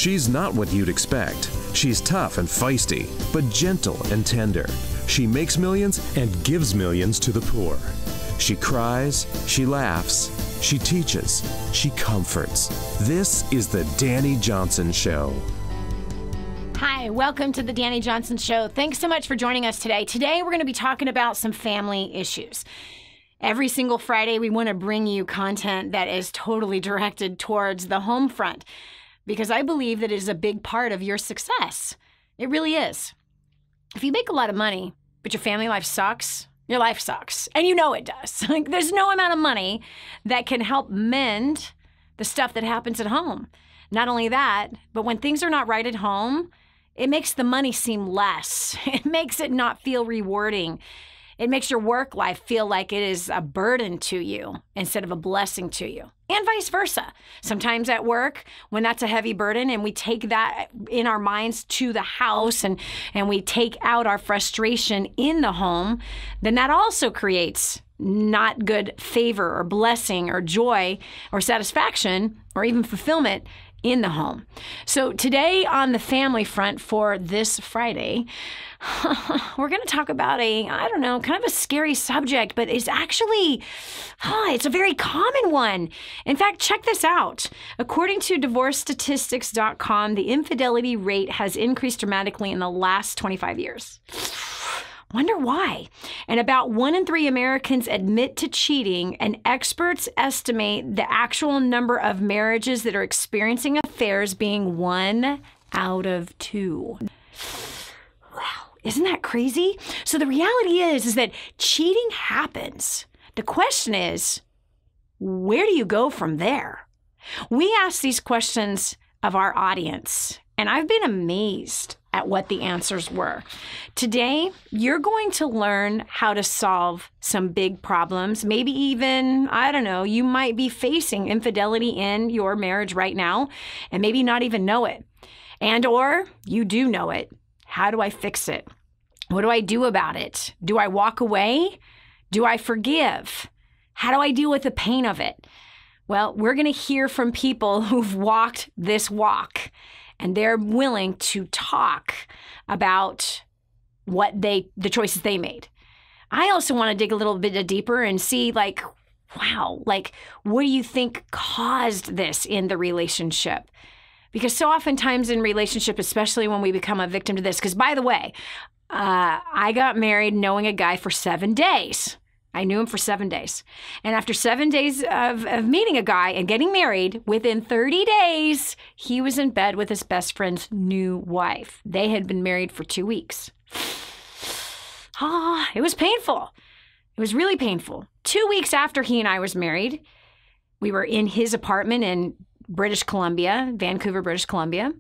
She's not what you'd expect. She's tough and feisty, but gentle and tender. She makes millions and gives millions to the poor. She cries, she laughs, she teaches, she comforts. This is the Dani Johnson Show. Hi, welcome to the Dani Johnson Show. Thanks so much for joining us today. Today, we're going to be talking about some family issues. Every single Friday, we want to bring you content that is totally directed towards the home front, because I believe that it is a big part of your success. It really is. If you make a lot of money, but your family life sucks, your life sucks. And you know it does. Like, there's no amount of money that can help mend the stuff that happens at home. Not only that, but when things are not right at home, it makes the money seem less. It makes it not feel rewarding. It makes your work life feel like it is a burden to you instead of a blessing to you, and vice versa. Sometimes at work, when that's a heavy burden and we take that in our minds to the house and we take out our frustration in the home, then that also creates not good favor or blessing or joy or satisfaction or even fulfillment in the home. So today on the family front for this Friday, we're going to talk about kind of a scary subject, but it's actually, it's a very common one. In fact, check this out. According to divorcestatistics.com, the infidelity rate has increased dramatically in the last 25 years. Wonder why? And about 1 in 3 Americans admit to cheating, and experts estimate the actual number of marriages that are experiencing affairs being 1 out of 2. Wow, isn't that crazy? So the reality is that cheating happens. The question is, where do you go from there? We ask these questions of our audience, and I've been amazed at what the answers were. Today, you're going to learn how to solve some big problems. Maybe even, you might be facing infidelity in your marriage right now and maybe not even know it. And or you do know it. How do I fix it? What do I do about it? Do I walk away? Do I forgive? How do I deal with the pain of it? Well, we're going to hear from people who've walked this walk, and they're willing to talk about the choices they made. I also want to dig a little bit deeper and see, what do you think caused this in the relationship? Because so oftentimes in relationship, especially when we become a victim to this, because by the way, I got married knowing a guy for 7 days. I knew him for 7 days. And after 7 days of meeting a guy and getting married, within 30 days, he was in bed with his best friend's new wife. They had been married for 2 weeks. It was painful. It was really painful. 2 weeks after he and I was married, we were in his apartment in British Columbia, Vancouver, British Columbia.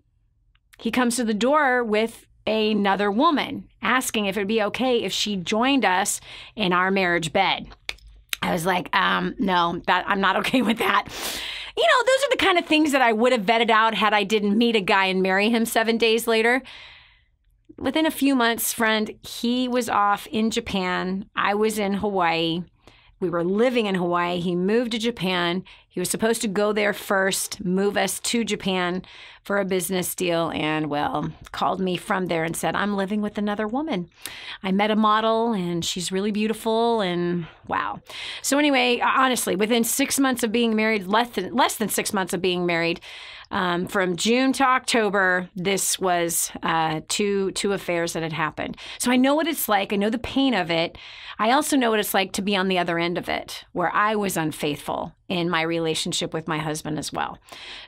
He comes to the door with another woman asking if it'd be okay if she joined us in our marriage bed. I was like, no, I'm not okay with that. Those are the kind of things that I would have vetted out had I didn't meet a guy and marry him 7 days later. Within a few months, friend, he was off in Japan. I was in Hawaii. We were living in Hawaii. He moved to Japan. He was supposed to go there first, move us to Japan for a business deal, and, called me from there and said, I'm living with another woman. I met a model, and she's really beautiful, and wow. So anyway, honestly, within 6 months of being married, less than 6 months of being married, from June to October, this was two affairs that had happened. So I know what it's like. I know the pain of it. I also know what it's like to be on the other end of it, where I was unfaithful in my relationship with my husband as well.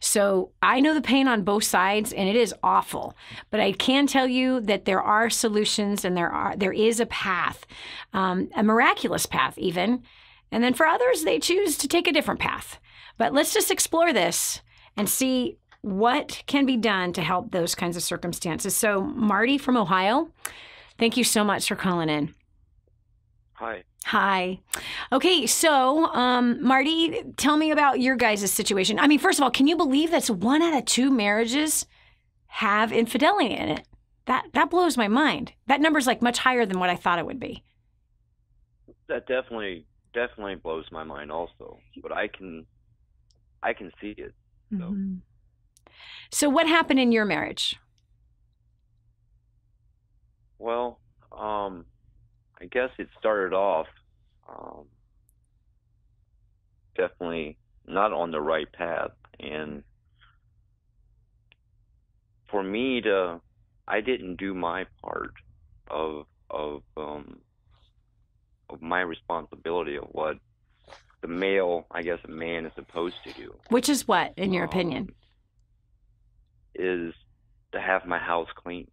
So I know the pain on both sides, and it is awful. But I can tell you that there are solutions, and there is a path, a miraculous path even. And then for others, they choose to take a different path. But let's just explore this and see what can be done to help those kinds of circumstances. So Marty from Ohio, thank you so much for calling in. Hi. Okay, so Marty, tell me about your guys' situation. I mean, first of all, can you believe that's 1 out of 2 marriages have infidelity in it? That blows my mind. That number's much higher than what I thought it would be. That definitely blows my mind also. But I can see it. So. Mm-hmm. So what happened in your marriage? Well, I guess it started off definitely not on the right path. And for me I didn't do my part of my responsibility of what a man is supposed to do. Which is what, in your opinion? Is to have my house clean.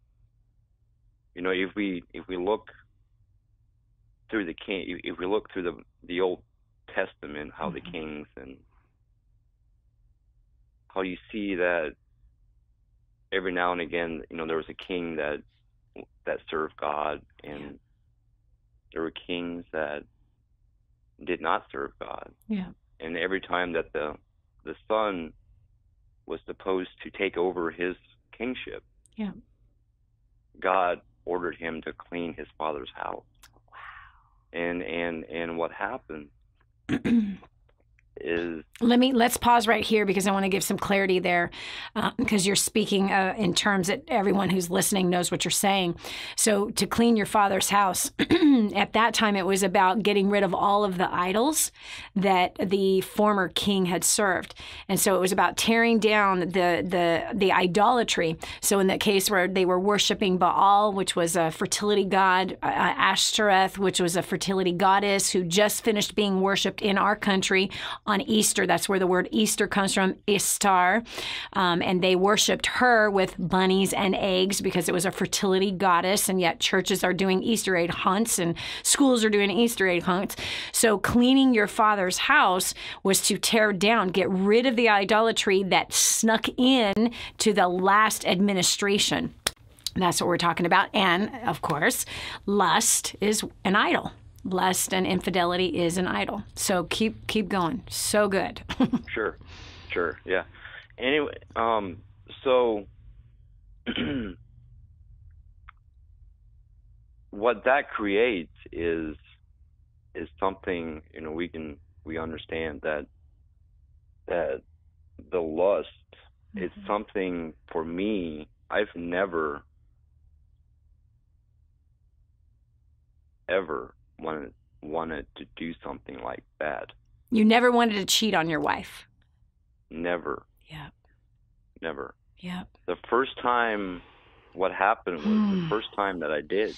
You know, if we look through the Old Testament, how the kings, and how you see that every now and again, you know, there was a king that served God, and there were kings that did not serve God. Yeah. And every time that the son was supposed to take over his kingship, yeah, God ordered him to clean his father's house. Wow. And what happened is... Let's pause right here because I want to give some clarity there because you're speaking in terms that everyone who's listening knows what you're saying. So to clean your father's house, at that time it was about getting rid of all of the idols that the former king had served. And so it was about tearing down the idolatry. So in that case where they were worshiping Baal, which was a fertility god, Ashtoreth, which was a fertility goddess who just finished being worshipped in our country on Easter. That's where the word Easter comes from, Istar. And they worshipped her with bunnies and eggs because it was a fertility goddess. And yet churches are doing Easter egg hunts and schools are doing Easter egg hunts. So cleaning your father's house was to tear down, get rid of the idolatry that snuck in to the last administration. That's what we're talking about. And of course, lust is an idol. Lust and infidelity is an idol. So keep going. So good. Sure, yeah. Anyway, so what that creates is something, you know, we understand that the lust is something, for me, I've never ever wanted to do something like that. You never wanted to cheat on your wife? Never. Yeah. Never. Yeah. The first time, what happened was the first time that I did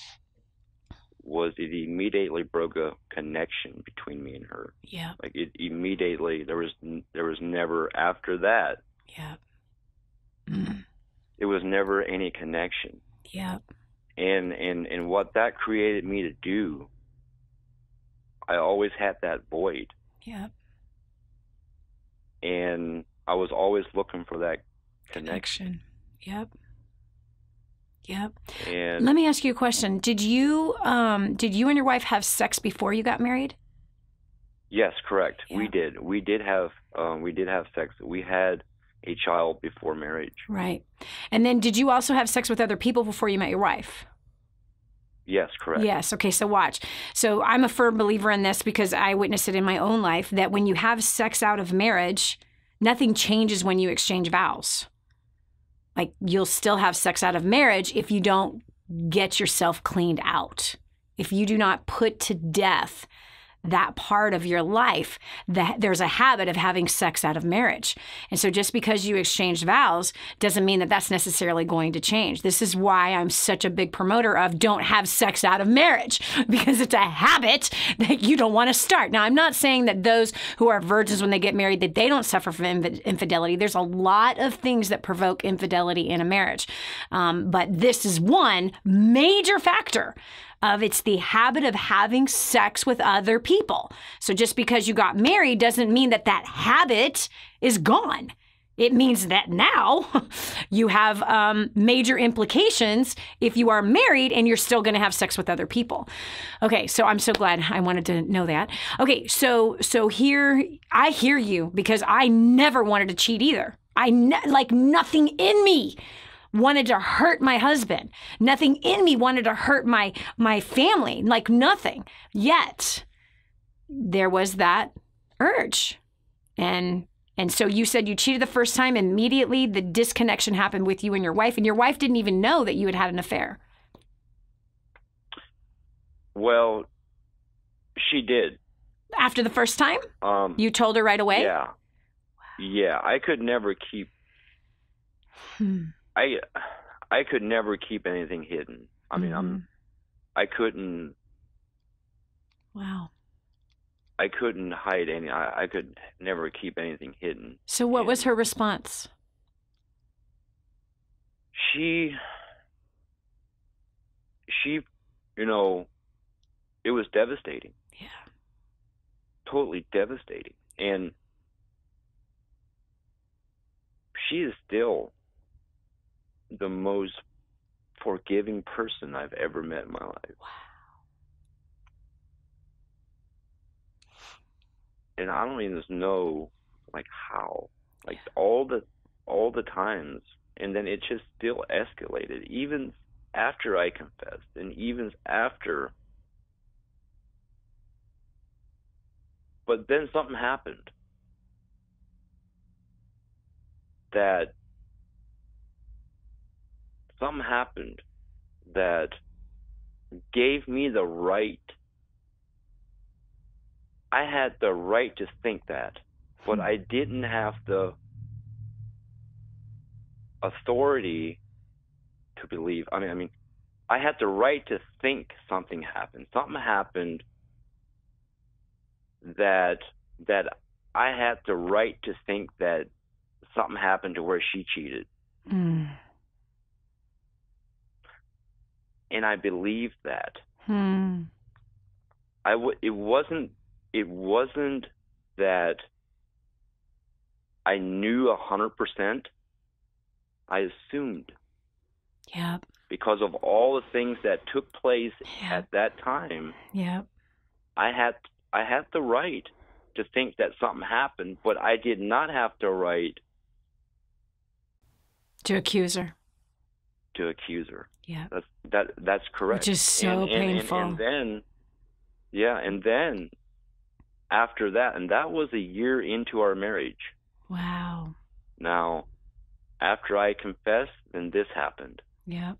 was it immediately broke a connection between me and her. Yeah. Like it immediately, there was never after that. Yeah. It was never any connection. Yeah. And what that created me to do, I always had that void. Yeah. And I was always looking for that connection. Yep. Yep. And let me ask you a question. Did you and your wife have sex before you got married? Yes, correct. Yeah. We did. We did have sex. We had a child before marriage. Right. And then did you also have sex with other people before you met your wife? Yes, correct. Yes. Okay, so watch. So I'm a firm believer in this because I witnessed it in my own life, that when you have sex out of marriage, nothing changes when you exchange vows. Like, you'll still have sex out of marriage if you don't get yourself cleaned out. If you do not put to death that part of your life, that there's a habit of having sex out of marriage. And so just because you exchange vows doesn't mean that that's necessarily going to change. This is why I'm such a big promoter of don't have sex out of marriage, because it's a habit that you don't want to start. Now, I'm not saying that those who are virgins when they get married, that they don't suffer from infidelity. There's a lot of things that provoke infidelity in a marriage. But this is one major factor of it's the habit of having sex with other people. So just because you got married doesn't mean that that habit is gone. It means that now you have major implications if you are married and you're still going to have sex with other people. Okay, so I'm so glad I wanted to know that. Okay, so here, I hear you, because I never wanted to cheat either. Like nothing in me wanted to hurt my husband. Nothing in me wanted to hurt my family, like nothing. Yet there was that urge. And And so you said you cheated the first time. Immediately, the disconnection happened with you and your wife wife didn't even know that you had had an affair. Well, she did. After the first time? You told her right away? Yeah. Yeah, I could never keep I could never keep anything hidden. I mean, I couldn't. Wow. I couldn't hide any. I could never keep anything hidden. So what was her response? She, you know, it was devastating. Yeah. Totally devastating. And she is still the most forgiving person I've ever met in my life. Wow. And I don't even know, like, how. Like, all the times. And then it just still escalated, even after I confessed, and even after. But then something happened that gave me the right. I had the right to think that, but I didn't have the authority to believe. I mean, I had the right to think something happened. Something happened that I had the right to think that something happened to where she cheated. Mm. And I believed that. Mm. It wasn't that I knew 100%. I assumed. Yep. Because of all the things that took place at that time. Yep. I had the right to think that something happened, but I did not have the right to accuse her. Yeah. That's correct. Which is so painful. And then after that, and that was a year into our marriage. Wow. Now, after I confessed, then this happened. Yep.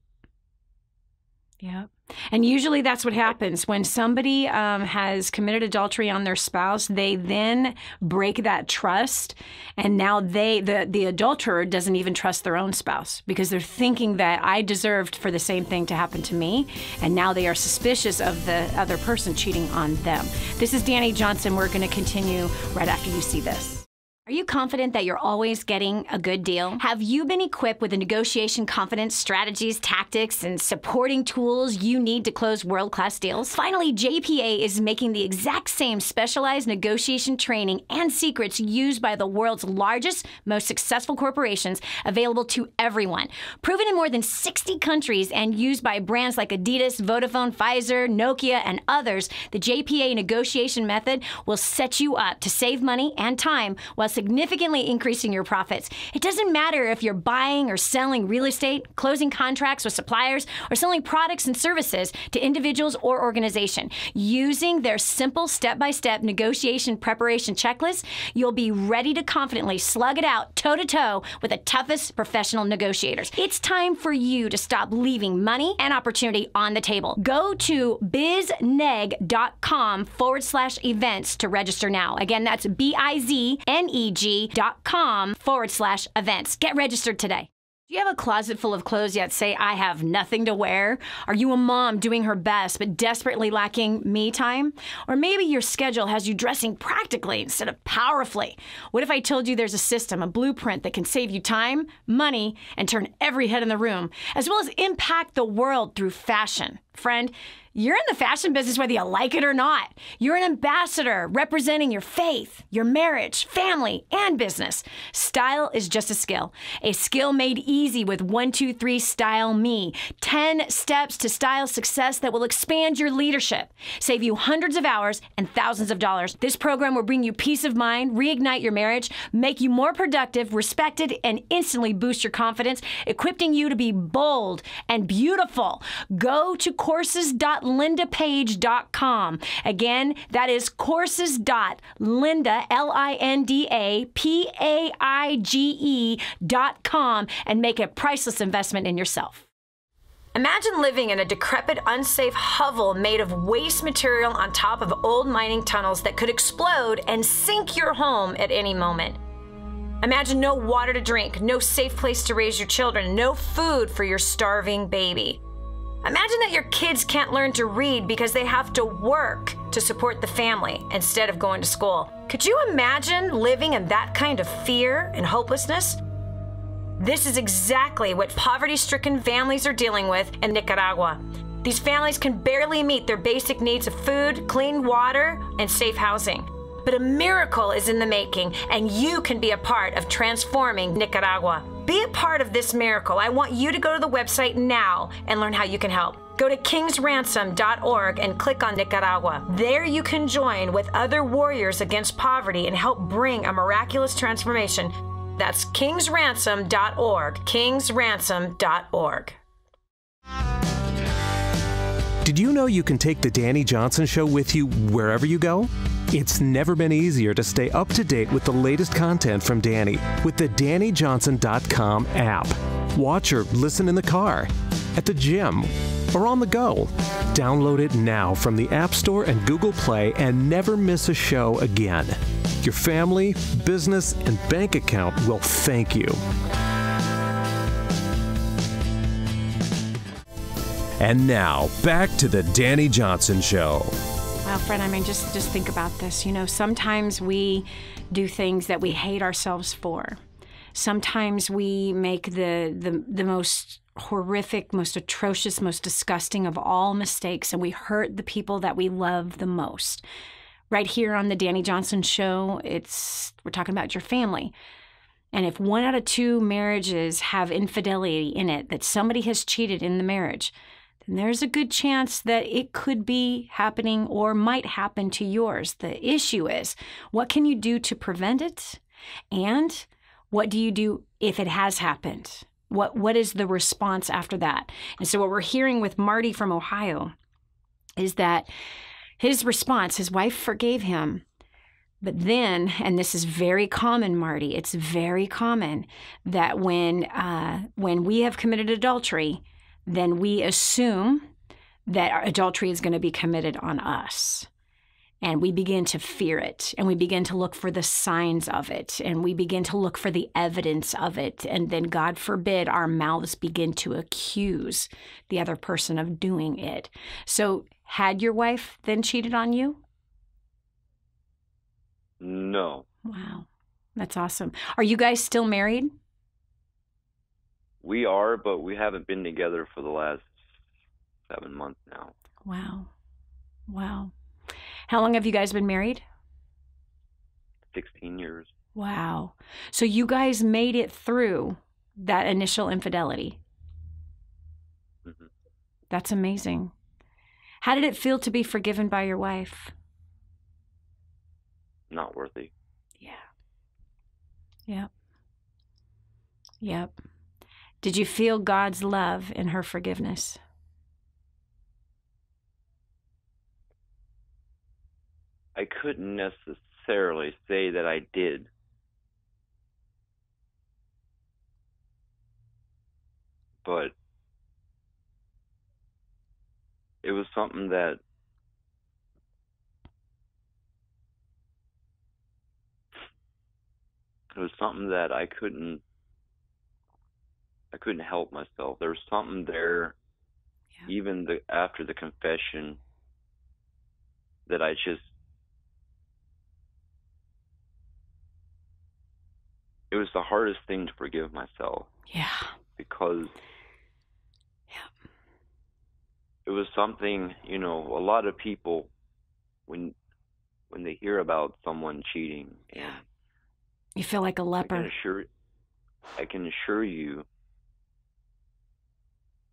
Yep. And usually that's what happens when somebody has committed adultery on their spouse. They then break that trust, and now the adulterer doesn't even trust their own spouse because they're thinking that I deserved for the same thing to happen to me, and now they are suspicious of the other person cheating on them. This is Dani Johnson. We're going to continue right after you see this. Are you confident that you're always getting a good deal? Have you been equipped with the negotiation confidence, strategies, tactics, and supporting tools you need to close world-class deals? Finally, JPA is making the exact same specialized negotiation training and secrets used by the world's largest, most successful corporations available to everyone. Proven in more than 60 countries and used by brands like Adidas, Vodafone, Pfizer, Nokia, and others, the JPA negotiation method will set you up to save money and time while significantly increasing your profits. It doesn't matter if you're buying or selling real estate, closing contracts with suppliers, or selling products and services to individuals or organizations. Using their simple step-by-step negotiation preparation checklist, you'll be ready to confidently slug it out toe-to-toe with the toughest professional negotiators. It's time for you to stop leaving money and opportunity on the table. Go to bizneg.com/events to register now. Again, that's bizneg.com/events. Get registered today. Do you have a closet full of clothes yet say, I have nothing to wear? Are you a mom doing her best but desperately lacking me time? Or maybe your schedule has you dressing practically instead of powerfully. What if I told you there's a system, a blueprint that can save you time, money, and turn every head in the room, as well as impact the world through fashion? Friend, you're in the fashion business whether you like it or not. You're an ambassador representing your faith, your marriage, family, and business. Style is just a skill made easy with 123 Style Me. 10 steps to style success that will expand your leadership, save you hundreds of hours and thousands of dollars. This program will bring you peace of mind, reignite your marriage, make you more productive, respected, and instantly boost your confidence, equipping you to be bold and beautiful. Go to courses.lindapage.com. Again, that is courses.linda, LINDAPAIGE.com, and make a priceless investment in yourself. Imagine living in a decrepit, unsafe hovel made of waste material on top of old mining tunnels that could explode and sink your home at any moment. Imagine no water to drink, no safe place to raise your children, no food for your starving baby. Imagine that your kids can't learn to read because they have to work to support the family instead of going to school. Could you imagine living in that kind of fear and hopelessness? This is exactly what poverty-stricken families are dealing with in Nicaragua. These families can barely meet their basic needs of food, clean water, and safe housing. But a miracle is in the making, and you can be a part of transforming Nicaragua. Be a part of this miracle. I want you to go to the website now and learn how you can help. Go to kingsransom.org and click on Nicaragua. There you can join with other warriors against poverty and help bring a miraculous transformation. That's kingsransom.org, kingsransom.org. Did you know you can take the Dani Johnson Show with you wherever you go? It's never been easier to stay up to date with the latest content from Dani with the DaniJohnson.com app. Watch or listen in the car, at the gym, or on the go. Download it now from the App Store and Google Play and never miss a show again. Your family, business, and bank account will thank you. And now, back to the Dani Johnson Show. Well, friend, I mean, just think about this. You know, sometimes we do things that we hate ourselves for. Sometimes we make the most horrific, most atrocious, most disgusting of all mistakes, and we hurt the people that we love the most. Right here on the Dani Johnson Show, we're talking about your family. And if 1 out of 2 marriages have infidelity in it, that somebody has cheated in the marriage, then there's a good chance that it could be happening or might happen to yours. The issue is, what can you do to prevent it? And what do you do if it has happened? What is the response after that? And so what we're hearing with Marty from Ohio is that his response, his wife forgave him. But then, and this is very common, Marty, it's very common that when we have committed adultery, then we assume that our adultery is going to be committed on us. And we begin to fear it, and we begin to look for the signs of it, and we begin to look for the evidence of it. And then, God forbid, our mouths begin to accuse the other person of doing it. So, had your wife then cheated on you? No. Wow. That's awesome. Are you guys still married? We are, but we haven't been together for the last 7 months now. Wow. Wow. How long have you guys been married? 16 years. Wow. So you guys made it through that initial infidelity. Mm-hmm. That's amazing. How did it feel to be forgiven by your wife? Not worthy. Yeah. Yep. Yep. Did you feel God's love in her forgiveness? I couldn't necessarily say that I did. But it was something that I couldn't help myself. There was something there, yeah. Even after the confession, that I just, it was the hardest thing to forgive myself. Yeah. Because it was something, a lot of people, when they hear about someone cheating, and you feel like a leper. I can assure you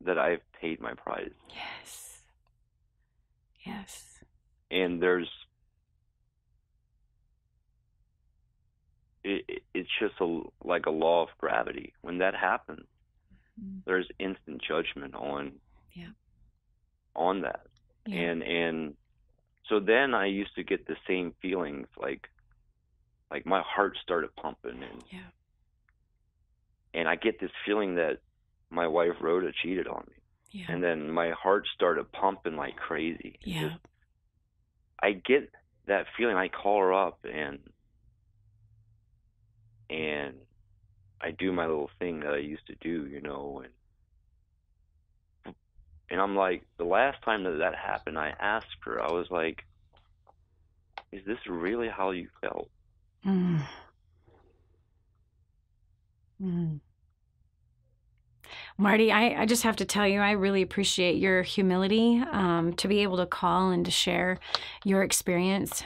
that I've paid my price. Yes. Yes. And it's just like a law of gravity. When that happens, there's instant judgment on on that. Yeah. And so then I used to get the same feelings, like my heart started pumping, and I get this feeling that my wife Rhoda cheated on me. Yeah. And then my heart started pumping like crazy. Yeah. I get that feeling. I call her up and I do my little thing that I used to do, you know, and I'm like, the last time that happened, I asked her, I was like, is this really how you felt? Mm. Mm. Marty, I just have to tell you, I really appreciate your humility to be able to call and to share your experience.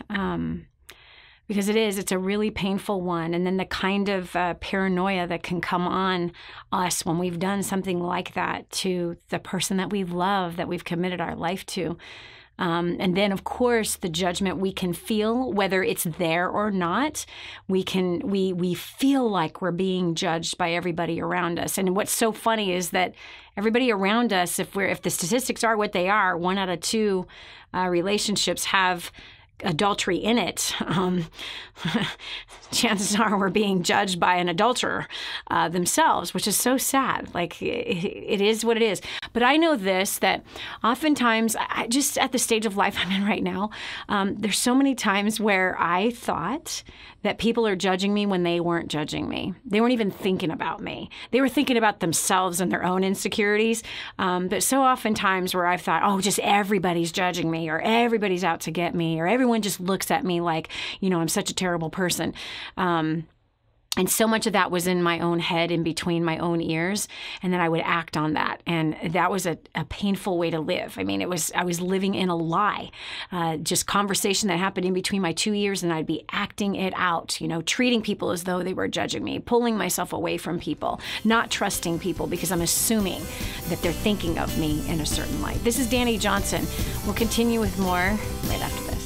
Because it's a really painful one. And then the kind of paranoia that can come on us when we've done something like that to the person that we love, that we've committed our life to. And then, of course, the judgment we can feel, whether it's there or not, we feel like we're being judged by everybody around us. And what's so funny is that everybody around us, if the statistics are what they are, 1 out of 2 relationships have adultery in it. Chances are we're being judged by an adulterer themselves, which is so sad. Like, it is what it is. But I know this, that oftentimes, just at the stage of life I'm in right now, there's so many times where I thought that people are judging me when they weren't judging me. They weren't even thinking about me. They were thinking about themselves and their own insecurities. But so oftentimes where I've thought, oh, just everybody's judging me, or everybody's out to get me, or everyone just looks at me like, you know, I'm such a terrible person. And so much of that was in my own head, in between my own ears, and then I would act on that. And that was a painful way to live. I mean, I was living in a lie, just conversation that happened in between my 2 ears, and I'd be acting it out, you know, treating people as though they were judging me, pulling myself away from people, not trusting people because I'm assuming that they're thinking of me in a certain light. This is Dani Johnson. We'll continue with more right after this.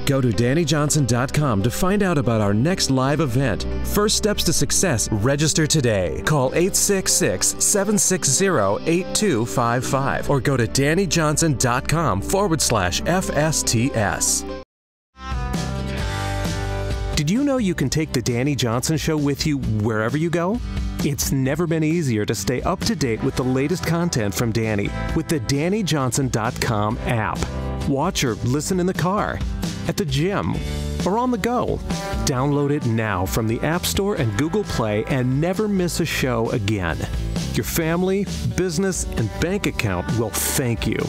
Go to DaniJohnson.com to find out about our next live event. First Steps to Success. Register today. Call 866-760-8255 or go to DaniJohnson.com/FSTS. Did you know you can take the Dani Johnson Show with you wherever you go? It's never been easier to stay up to date with the latest content from Dani with the DaniJohnson.com app. Watch or listen in the car, at the gym, or on the go. Download it now from the App Store and Google Play and never miss a show again. Your family, business, and bank account will thank you.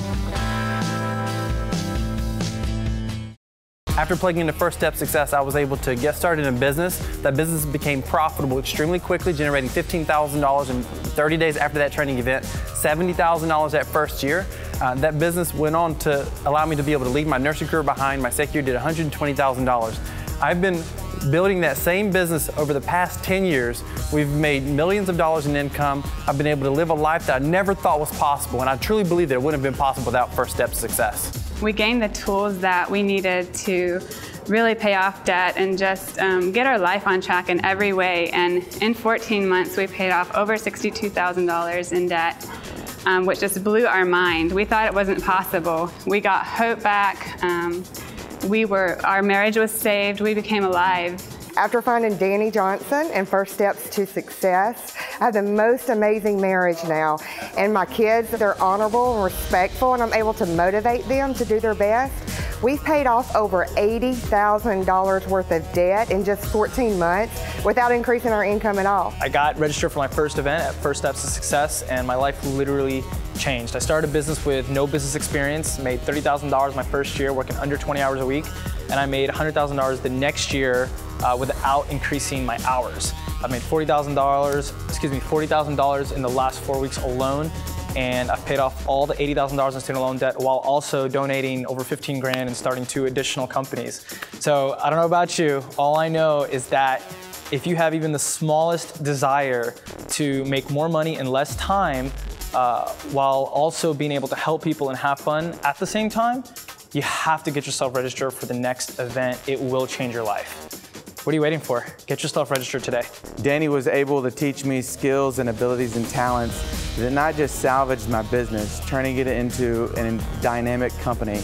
After plugging into First Step Success, I was able to get started in business. That business became profitable extremely quickly, generating $15,000 in 30 days after that training event, $70,000 that first year. That business went on to allow me to be able to leave my nursing career behind. My second year did $120,000. I've been building that same business over the past 10 years. We've made millions of dollars in income. I've been able to live a life that I never thought was possible, and I truly believe that it wouldn't have been possible without First Step Success. We gained the tools that we needed to really pay off debt and just get our life on track in every way. And in 14 months, we paid off over $62,000 in debt, which just blew our mind. We thought it wasn't possible. We got hope back. Our marriage was saved. We became alive. After finding Dani Johnson and First Steps to Success, I have the most amazing marriage now. And my kids, they're honorable and respectful, and I'm able to motivate them to do their best. We've paid off over $80,000 worth of debt in just 14 months without increasing our income at all. I got registered for my first event at First Steps to Success, and my life literally changed. I started a business with no business experience, made $30,000 my first year working under 20 hours a week, and I made $100,000 the next year without increasing my hours. I made $40,000 in the last 4 weeks alone, and I've paid off all the $80,000 in student loan debt while also donating over 15 grand and starting 2 additional companies. So I don't know about you, all I know is that if you have even the smallest desire to make more money in less time, while also being able to help people and have fun at the same time, you have to get yourself registered for the next event. It will change your life. What are you waiting for? Get yourself registered today. Dani was able to teach me skills and abilities and talents that not just salvaged my business, turning it into a dynamic company,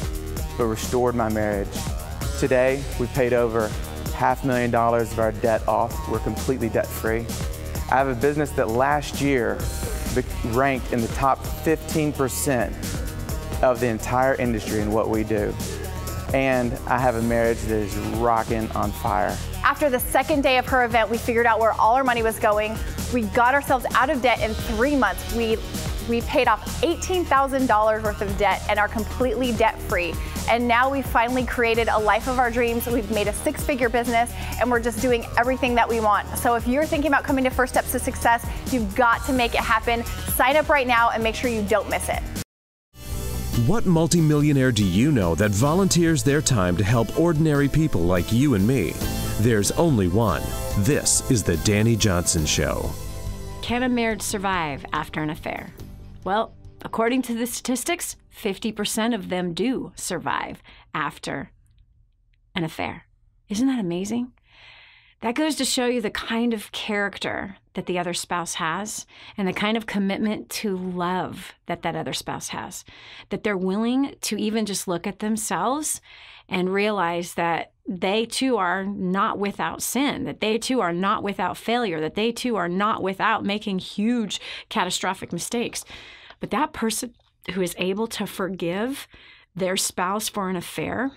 but restored my marriage. Today, we paid over $500,000 of our debt off. We're completely debt-free. I have a business that last year ranked in the top 15% of the entire industry in what we do. And I have a marriage that is rocking on fire. After the second day of her event, we figured out where all our money was going. We got ourselves out of debt in 3 months. We paid off $18,000 worth of debt and are completely debt-free. And now we finally created a life of our dreams. We've made a 6-figure business, and we're just doing everything that we want. So if you're thinking about coming to First Steps to Success, you've got to make it happen. Sign up right now and make sure you don't miss it. What multimillionaire do you know that volunteers their time to help ordinary people like you and me? There's only one. This is the Dani Johnson Show. Can a marriage survive after an affair? Well, according to the statistics, 50% of them do survive after an affair. Isn't that amazing? That goes to show you the kind of character that the other spouse has and the kind of commitment to love that that other spouse has, that they're willing to even just look at themselves and realize that they too are not without sin, that they too are not without failure, that they too are not without making huge catastrophic mistakes. But that person who is able to forgive their spouse for an affair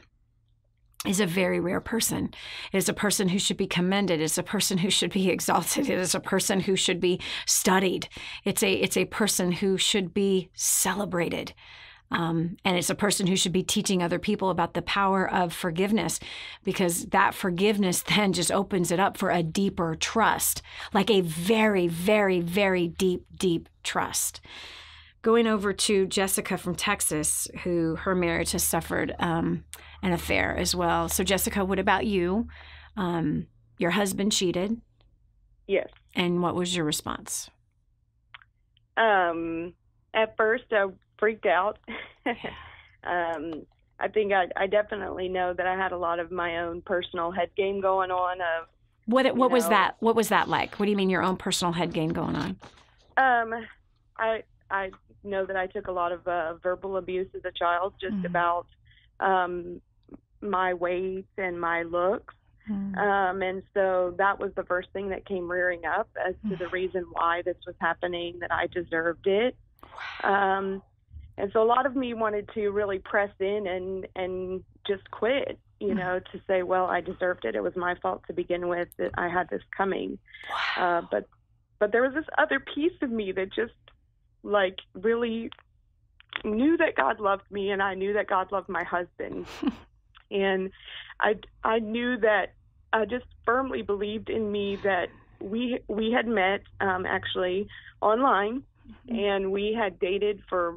is a very rare person. It is a person who should be commended. It's a person who should be exalted. It is a person who should be studied. It's a person who should be celebrated. And it's a person who should be teaching other people about the power of forgiveness, because that forgiveness then just opens it up for a deeper trust, like a very, very, very deep, deep trust. Going over to Jessica from Texas, who her marriage has suffered an affair as well. So Jessica, what about you? Your husband cheated. Yes. And what was your response? At first, I freaked out. I think I definitely know that I had a lot of my own personal head game going on. What was that? What was that like? What do you mean your own personal head game going on? I know that I took a lot of verbal abuse as a child, just about my weight and my looks. And so that was the first thing that came rearing up as to the reason why this was happening, that I deserved it. And so a lot of me wanted to really press in and just quit, to say, well, I deserved it. It was my fault to begin with, that I had this coming. But there was this other piece of me that just really knew that God loved me, and I knew that God loved my husband. And I knew that, I just firmly believed in me that we had met actually online, and we had dated for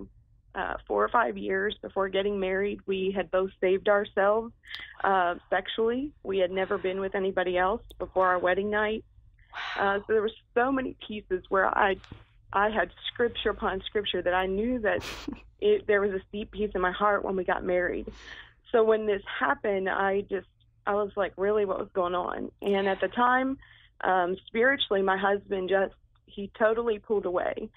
4 or 5 years before getting married. We had both saved ourselves sexually. We had never been with anybody else before our wedding night. So there were so many pieces where I had scripture upon scripture that I knew that there was a deep peace in my heart when we got married. So when this happened, I was like, really, what was going on? And at the time, spiritually, my husband he totally pulled away,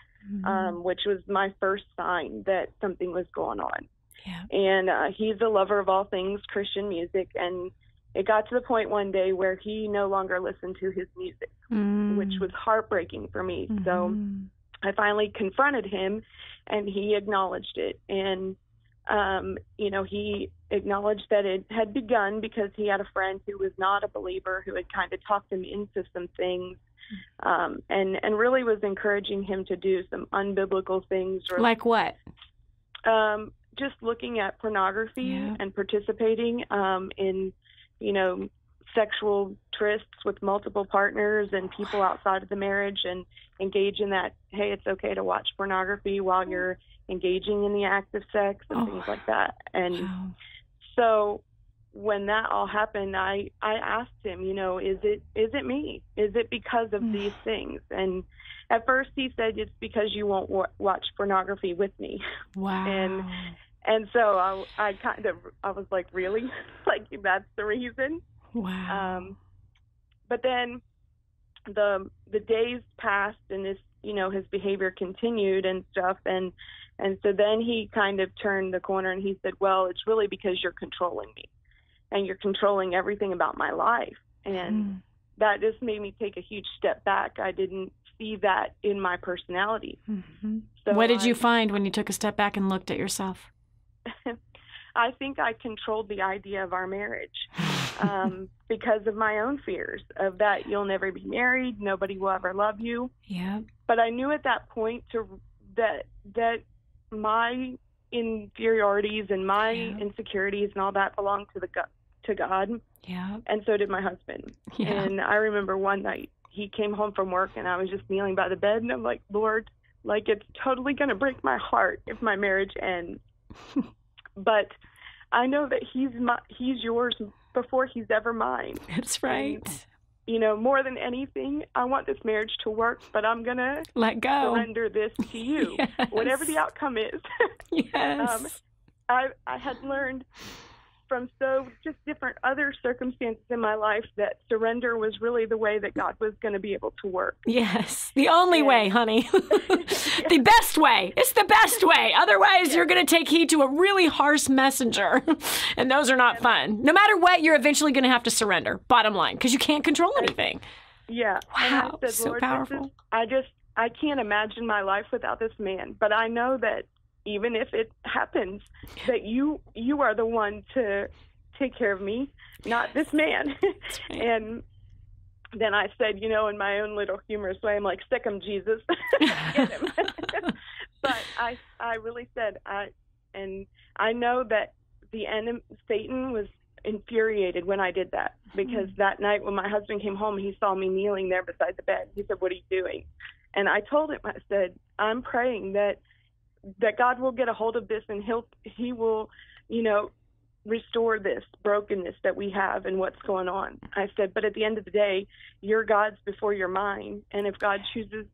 which was my first sign that something was going on. Yeah. And he's a lover of all things Christian music, and it got to the point one day where he no longer listened to his music, which was heartbreaking for me. So I finally confronted him, and he acknowledged it. And, he acknowledged that it had begun because he had a friend who was not a believer who had kind of talked him into some things, and really was encouraging him to do some unbiblical things. Like what? Just looking at pornography and participating in, sexual trysts with multiple partners and people outside of the marriage, and engage in that, hey, it's okay to watch pornography while you're engaging in the act of sex and things like that. And so when that all happened, I asked him, is it me? Is it because of these things? And at first he said, it's because you won't watch pornography with me. Wow. And so I was like, really? Like, that's the reason? Wow. but then the days passed, and this, you know, his behavior continued and stuff, and so then he kind of turned the corner and he said, well, it's really because you're controlling me, and you're controlling everything about my life. And that just made me take a huge step back. I didn't see that in my personality. So what did you find when you took a step back and looked at yourself? I think I controlled the idea of our marriage because of my own fears of that you'll never be married, nobody will ever love you. Yeah. But I knew at that point that my inferiorities and my insecurities and all that belonged to God. Yeah. And so did my husband. Yeah. And I remember one night he came home from work and I was just kneeling by the bed and I'm like, Lord, like, it's totally going to break my heart if my marriage ends. But I know that he's yours before he's ever mine. That's right. And, you know, more than anything, I want this marriage to work, but I'm going to let go. Surrender this to you, whatever the outcome is. Yes. I had learned from just different other circumstances in my life that surrender was really the way that God was going to be able to work. Yes, the only way, honey. The best way. It's the best way. Otherwise, you're going to take heed to a really harsh messenger, and those are not fun. No matter what, you're eventually going to have to surrender, bottom line, because you can't control anything. Yeah. Wow, and I said, so Lord, powerful. I can't imagine my life without this man, but I know that even if it happens, that you are the one to take care of me, not this man. Right. And then I said, you know, in my own little humorous way, I'm like, sick him, Jesus. Get him. But I really said, and I know that the enemy, Satan, was infuriated when I did that, because that night when my husband came home, he saw me kneeling there beside the bed. He said, what are you doing? And I told him, I said, I'm praying that God will get a hold of this and he will, you know, restore this brokenness that we have and what's going on. I said, but at the end of the day, your God's before your mine. And if God chooses,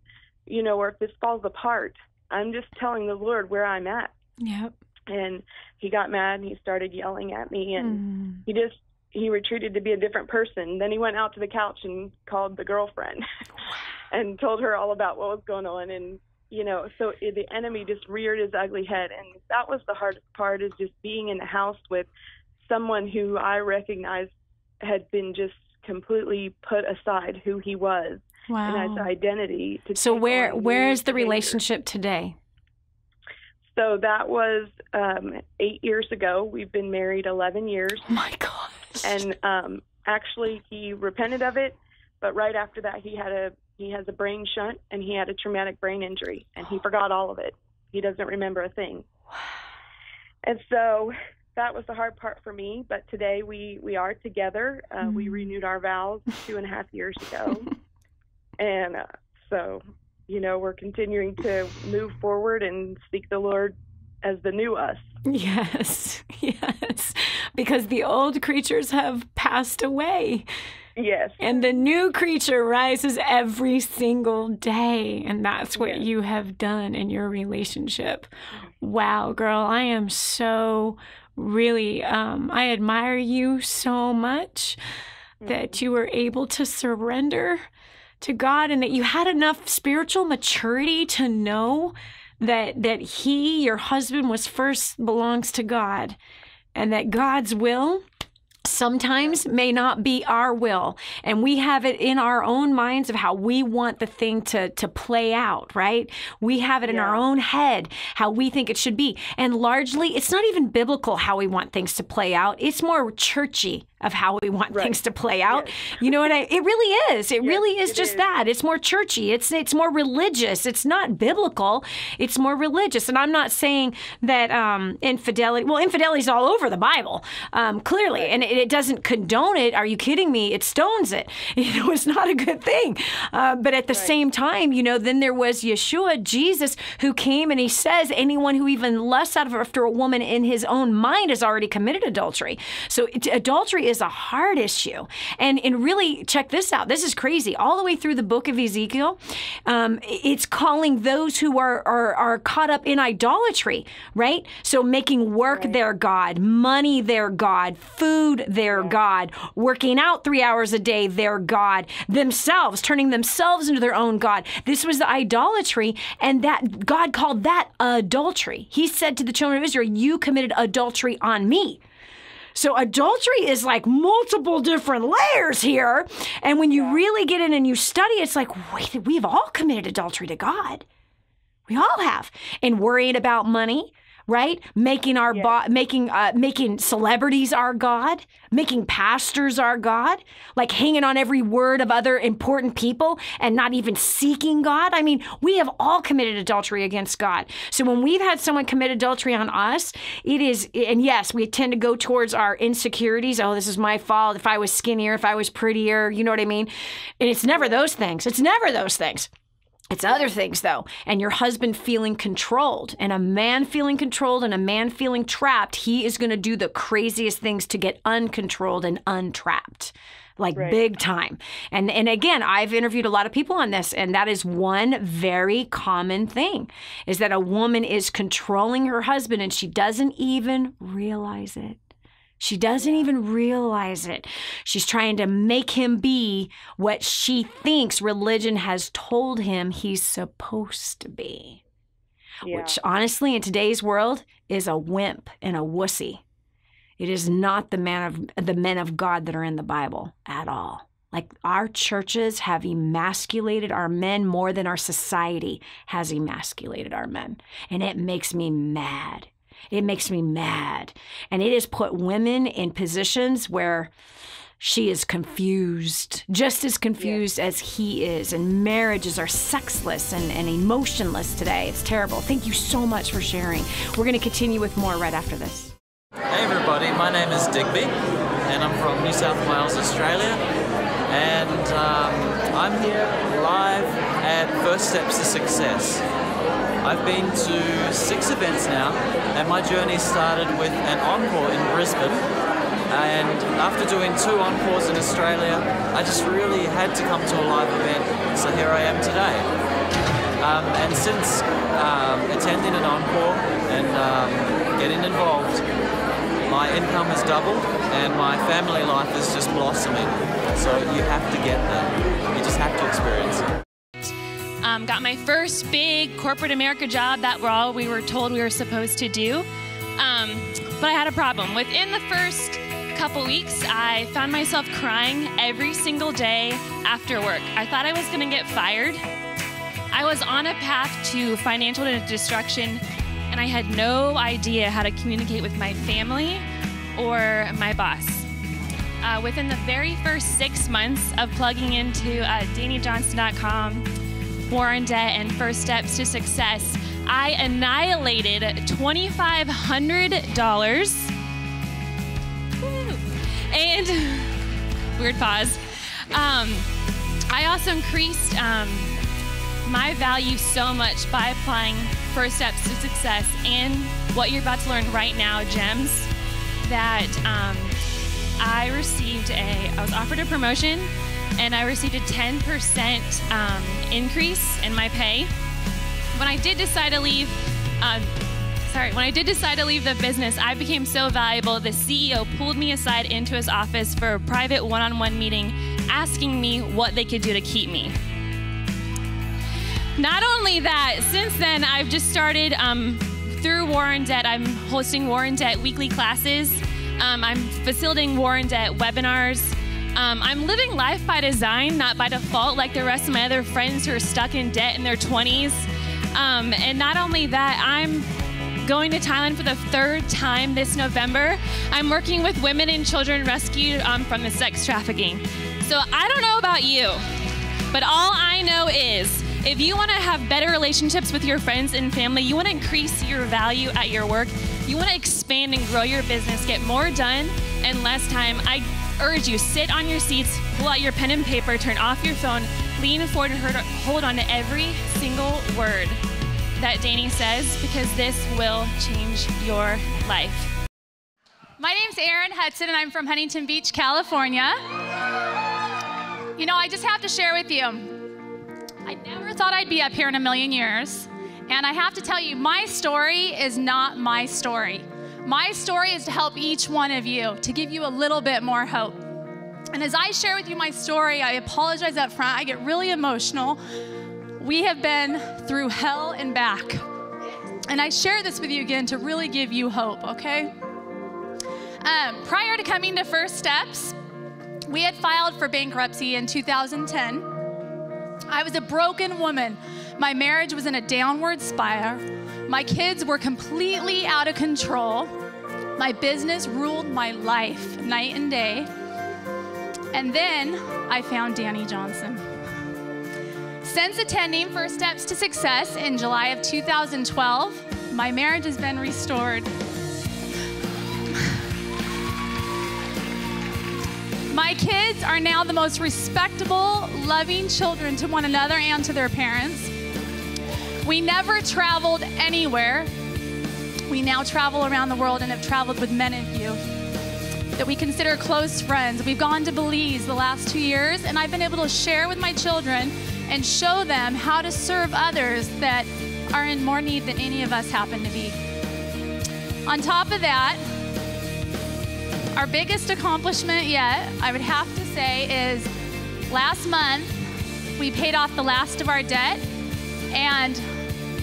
you know, or if this falls apart, I'm just telling the Lord where I'm at. Yep. And he got mad and he started yelling at me, and he retreated to be a different person. Then he went out to the couch and called the girlfriend and told her all about what was going on. And you know, so the enemy just reared his ugly head. And that was the hardest part, is just being in the house with someone who I recognized had been just completely put aside who he was. Wow. And his identity. So where is the relationship today? So that was 8 years ago. We've been married 11 years. Oh my gosh. And actually he repented of it, but right after that he has a brain shunt and he had a traumatic brain injury, and he forgot all of it. He doesn't remember a thing. And so that was the hard part for me. But today we are together. We renewed our vows 2.5 years ago. And so, you know, we're continuing to move forward and seek the Lord as the new us. Yes, yes. Because the old creatures have passed away. Yes. And the new creature rises every single day. And that's what you have done in your relationship. Wow, girl, I am so really, I admire you so much that you were able to surrender to God, and that you had enough spiritual maturity to know that he, your husband, belongs to God, and that God's will sometimes may not be our will, and we have it in our own minds of how we want the thing to play out, right? We have it in our own head how we think it should be, and largely it's not even biblical how we want things to play out. It's more churchy of how we want things to play out. Yes. You know what it really is. It really is just that. It's more churchy. It's more religious. It's not biblical. It's more religious. And I'm not saying that infidelity is all over the Bible, clearly. And it doesn't condone it. Are you kidding me? It stones it. You know, it's not a good thing. But at the same time, you know, then there was Yeshua, Jesus, who came and he says, anyone who even lusts after a woman in his own mind has already committed adultery. So adultery is is a heart issue. And really, check this out. This is crazy. All the way through the book of Ezekiel, it's calling those who are caught up in idolatry, right? So making work their God, money their God, food their God, working out 3 hours a day their God, themselves, turning themselves into their own God. This was the idolatry, and that God called that adultery. He said to the children of Israel, you committed adultery on me. So adultery is like multiple different layers here. And when you really get in and you study, it's like, wait, we've all committed adultery to God. We all have. And worrying about money, right? Making our making celebrities our God, making pastors our God, like hanging on every word of other important people and not even seeking God. I mean, we have all committed adultery against God. So when we've had someone commit adultery on us, it is, and yes, we tend to go towards our insecurities. Oh, this is my fault. If I was skinnier, if I was prettier, you know what I mean? And it's never those things. It's never those things. It's other things, though, and your husband feeling controlled, and a man feeling controlled and a man feeling trapped, he is going to do the craziest things to get uncontrolled and untrapped, like big time. And again, I've interviewed a lot of people on this, and that is one very common thing, is that a woman is controlling her husband and she doesn't even realize it. She doesn't even realize it. She's trying to make him be what she thinks religion has told him he's supposed to be. Yeah. Which honestly, in today's world, is a wimp and a wussy. It is not the men of God that are in the Bible at all. Like, our churches have emasculated our men more than our society has emasculated our men. And it makes me mad. It makes me mad. And it has put women in positions where she is confused, just as confused as he is. And marriages are sexless and emotionless today. It's terrible. Thank you so much for sharing. We're going to continue with more right after this. Hey everybody, my name is Digby, and I'm from New South Wales, Australia. And I'm here live at First Steps to Success. I've been to 6 events now, and my journey started with an encore in Brisbane. And after doing 2 encores in Australia, I just really had to come to a live event, so here I am today. And since attending an encore and getting involved, my income has doubled and my family life is just blossoming. So you have to get there. You just have to experience it. Got my first big corporate America job that we were told we were supposed to do. But I had a problem. Within the first couple weeks, I found myself crying every single day after work. I thought I was going to get fired. I was on a path to financial destruction, and I had no idea how to communicate with my family or my boss. Within the very first 6 months of plugging into DaniJohnson.com, War on Debt, and First Steps to Success, I annihilated $2,500. And, weird pause. I also increased my value so much by applying First Steps to Success and what you're about to learn right now, gems, that I was offered a promotion, and I received a 10% increase in my pay. When I did decide to leave, the business, I became so valuable, the CEO pulled me aside into his office for a private one-on-one meeting, asking me what they could do to keep me. Not only that, since then, I've just started, through War on Debt, I'm hosting War on Debt weekly classes. I'm facilitating War on Debt webinars. I'm living life by design, not by default, like the rest of my other friends who are stuck in debt in their 20s. And not only that, I'm going to Thailand for the 3rd time this November. I'm working with women and children rescued from the sex trafficking. So I don't know about you, but all I know is if you want to have better relationships with your friends and family, you want to increase your value at your work, you want to expand and grow your business, get more done in less time, I urge you, sit on your seats, pull out your pen and paper, turn off your phone, lean forward and hold on to every single word that Dani says, because this will change your life. My name's Erin Hudson, and I'm from Huntington Beach, California. You know, I just have to share with you, I never thought I'd be up here in a million years. And I have to tell you, my story is not my story. My story is to help each one of you, to give you a little bit more hope. And as I share with you my story, I apologize up front. I get really emotional. We have been through hell and back. And I share this with you again to really give you hope, okay? Prior to coming to First Steps, we had filed for bankruptcy in 2010. I was a broken woman. My marriage was in a downward spiral. My kids were completely out of control. My business ruled my life night and day. And then I found Dani Johnson. Since attending First Steps to Success in July of 2012, my marriage has been restored. My kids are now the most respectable, loving children to one another and to their parents. We never traveled anywhere. We now travel around the world and have traveled with men of you that we consider close friends. We've gone to Belize the last 2 years, and I've been able to share with my children and show them how to serve others that are in more need than any of us happen to be. On top of that, our biggest accomplishment yet, I would have to say, is last month we paid off the last of our debt, and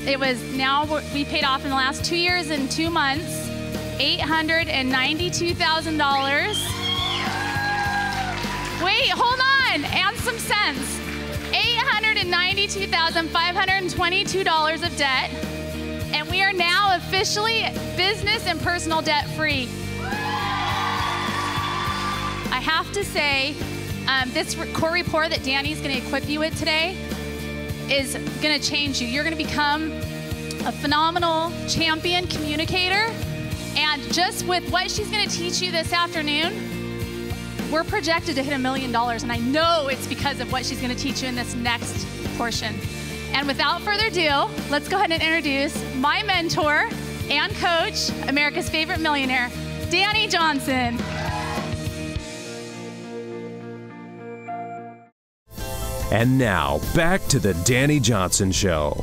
it was now we paid off in the last 2 years and 2 months, $892,000. Wait, hold on, and some cents. $892,522 of debt, and we are now officially business and personal debt free. I have to say, this core report that Dani's going to equip you with today is going to change you. You're going to become a phenomenal champion communicator. And just with what she's going to teach you this afternoon, we're projected to hit $1 million. And I know it's because of what she's going to teach you in this next portion. And without further ado, let's go ahead and introduce my mentor and coach, America's favorite millionaire, Dani Johnson. And now, back to the Dani Johnson Show.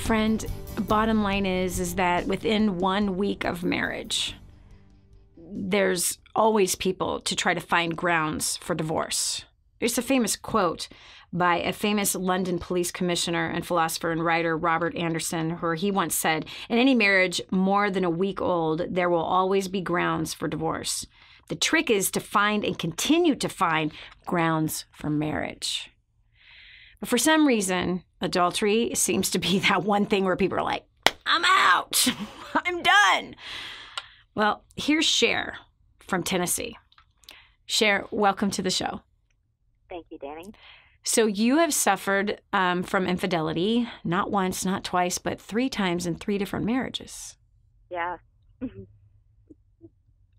Friend, bottom line is that within 1 week of marriage, there's always people to try to find grounds for divorce. There's a famous quote by a famous London police commissioner and philosopher and writer, Robert Anderson, where he once said, in any marriage more than a week old, there will always be grounds for divorce. The trick is to find and continue to find grounds for marriage. But for some reason, adultery seems to be that one thing where people are like, I'm out. I'm done. Well, here's Cher from Tennessee. Cher, welcome to the show. Thank you, Dani. So you have suffered from infidelity, not once, not twice, but 3 times in 3 different marriages. Yeah.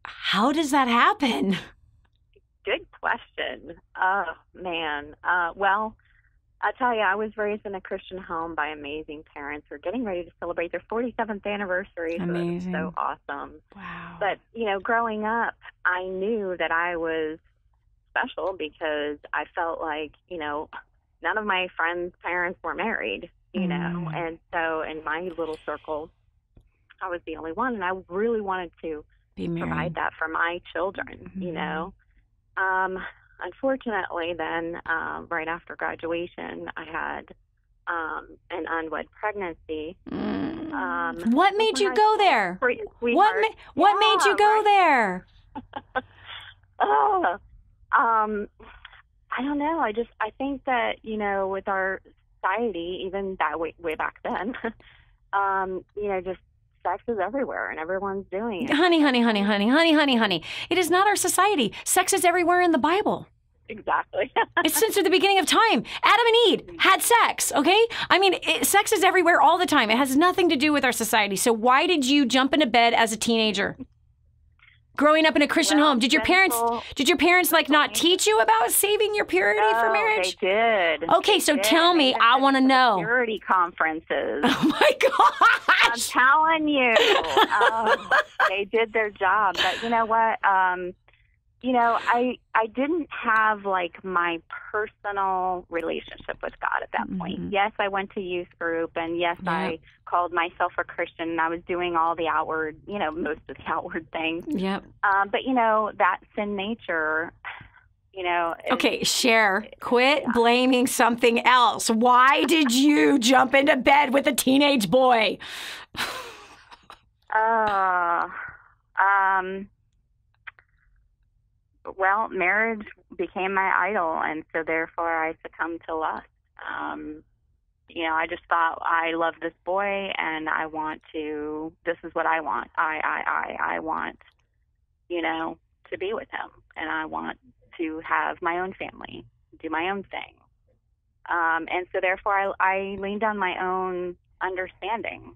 How does that happen? Good question. Oh, man. Well, I'll tell you, I was raised in a Christian home by amazing parents who are getting ready to celebrate their 47th anniversary. Amazing. So it was so awesome. Wow. But, you know, growing up, I knew that I was special because I felt like, you know, none of my friends' parents were married, you know. And so in my little circle, I was the only one. And I really wanted to provide that for my children, you know. Unfortunately, then, right after graduation, I had an unwed pregnancy. What made you go there? What made you go there? I don't know. I think that, you know, with our society, even that way back then, you know, just sex is everywhere and everyone's doing it. Honey. It is not our society. Sex is everywhere in the Bible. Exactly. It's since the beginning of time. Adam and Eve had sex, okay? I mean, sex is everywhere all the time. It has nothing to do with our society. So why did you jump into bed as a teenager? Growing up in a Christian home, did your parents like not teach you about saving your purity for marriage? They did. Okay, so tell me, I want to know. Purity conferences. Oh my gosh! I'm telling you, they did their job. But you know what? I didn't have like my personal relationship with God at that point. Yes, I went to youth group, and yes, I called myself a Christian, and I was doing all the outward, most of the outward things. Yep. But that sin nature, Okay, Cher, quit blaming something else. Why did you jump into bed with a teenage boy? Well, marriage became my idol, and so therefore I succumbed to lust. I just thought, I love this boy, and this is what I want. I want, to be with him, and I want to have my own family, do my own thing. And so therefore I leaned on my own understanding.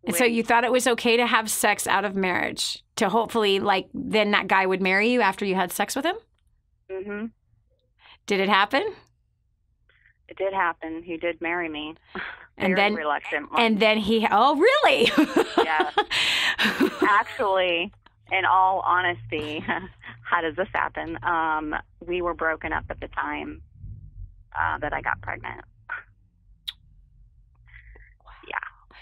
And so you thought it was okay to have sex out of marriage, to hopefully, then that guy would marry you after you had sex with him? Mm-hmm. Did it happen? It did happen. He did marry me. And Very then reluctantly. And then oh, really? Yeah. Actually, in all honesty, how does this happen? We were broken up at the time that I got pregnant.